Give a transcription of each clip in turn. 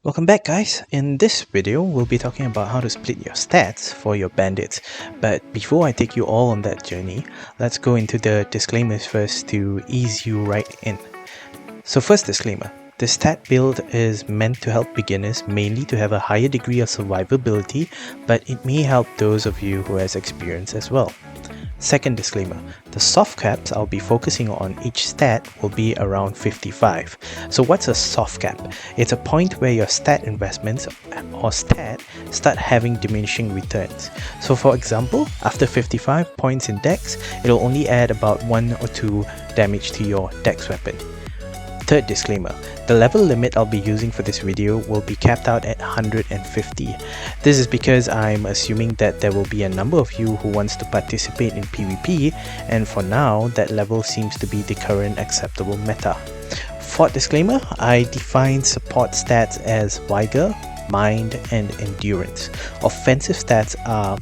Welcome back guys. In this video, we'll be talking about how to split your stats for your bandits. But before I take you all on that journey, let's go into the disclaimers first to ease you right in. So first disclaimer, the stat build is meant to help beginners mainly to have a higher degree of survivability, but it may help those of you who has experience as well. Second disclaimer, the soft caps I'll be focusing on each stat will be around 55. So what's a soft cap? It's a point where your stat investments or stat start having diminishing returns. So for example, after 55 points in dex, it'll only add about 1 or 2 damage to your dex weapon. Third disclaimer, the level limit I'll be using for this video will be capped out at 150. This is because I'm assuming that there will be a number of you who wants to participate in PvP, and for now that level seems to be the current acceptable meta. Fourth disclaimer, I define support stats as Vigor, Mind and Endurance. Offensive stats are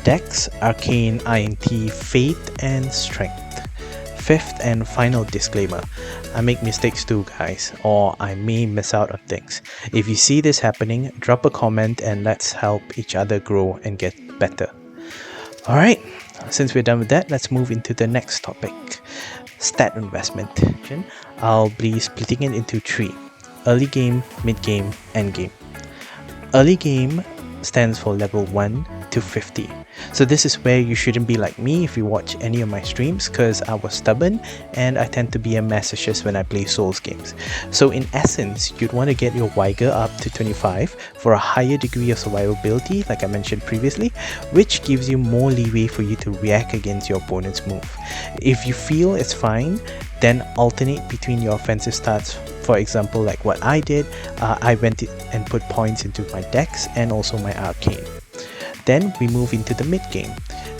Dex, Arcane, INT, Faith and Strength. Fifth and final disclaimer, I make mistakes too guys, or I may miss out on things. If you see this happening, drop a comment and let's help each other grow and get better. Alright, since we're done with that, let's move into the next topic. Stat investment. I'll be splitting it into 3. Early game, mid game, end game. Early game stands for level 1 to 50. So this is where you shouldn't be like me if you watch any of my streams, because I was stubborn and I tend to be a masochist when I play Souls games. So in essence, you'd want to get your Vigor up to 25 for a higher degree of survivability, like I mentioned previously, which gives you more leeway for you to react against your opponent's move. If you feel it's fine, then alternate between your offensive stats. For example, like what I did, I went and put points into my Dex and also my Arcane. Then we move into the mid game.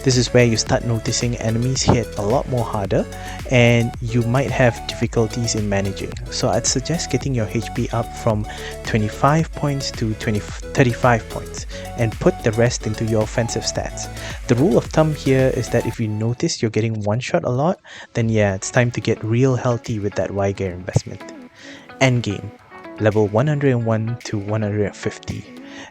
This is where you start noticing enemies hit a lot more harder and you might have difficulties in managing. So I'd suggest getting your HP up from 25 points to 35 points and put the rest into your offensive stats. The rule of thumb here is that if you notice you're getting one shot a lot, then yeah, it's time to get real healthy with that Vigor investment. Endgame, level 101 to 150.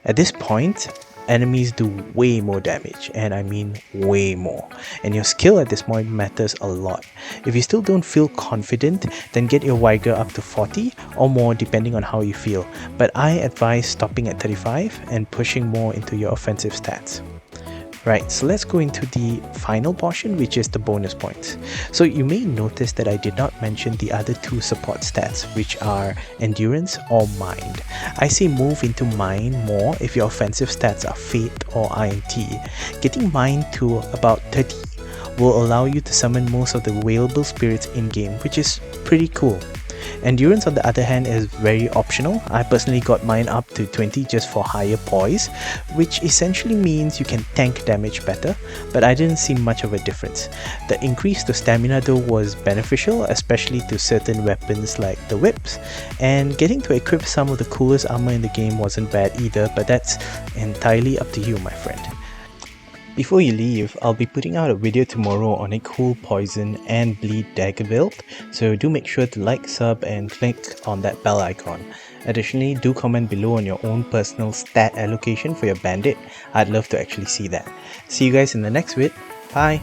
At this point, enemies do way more damage, and I mean way more, and your skill at this point matters a lot. If you still don't feel confident, then get your Vigor up to 40 or more depending on how you feel, but I advise stopping at 35 and pushing more into your offensive stats. Right, so let's go into the final portion, which is the bonus points. So you may notice that I did not mention the other 2 support stats, which are Endurance or Mind. I say move into Mind more if your offensive stats are Faith or INT. Getting Mind to about 30 will allow you to summon most of the available spirits in-game, which is pretty cool. Endurance on the other hand is very optional. I personally got mine up to 20 just for higher poise, which essentially means you can tank damage better, but I didn't see much of a difference. The increase to stamina though was beneficial, especially to certain weapons like the whips, and getting to equip some of the coolest armor in the game wasn't bad either, but that's entirely up to you, my friend. Before you leave, I'll be putting out a video tomorrow on a cool poison and bleed dagger build, so do make sure to like, sub and click on that bell icon. Additionally, do comment below on your own personal stat allocation for your bandit. I'd love to actually see that. See you guys in the next vid. Bye!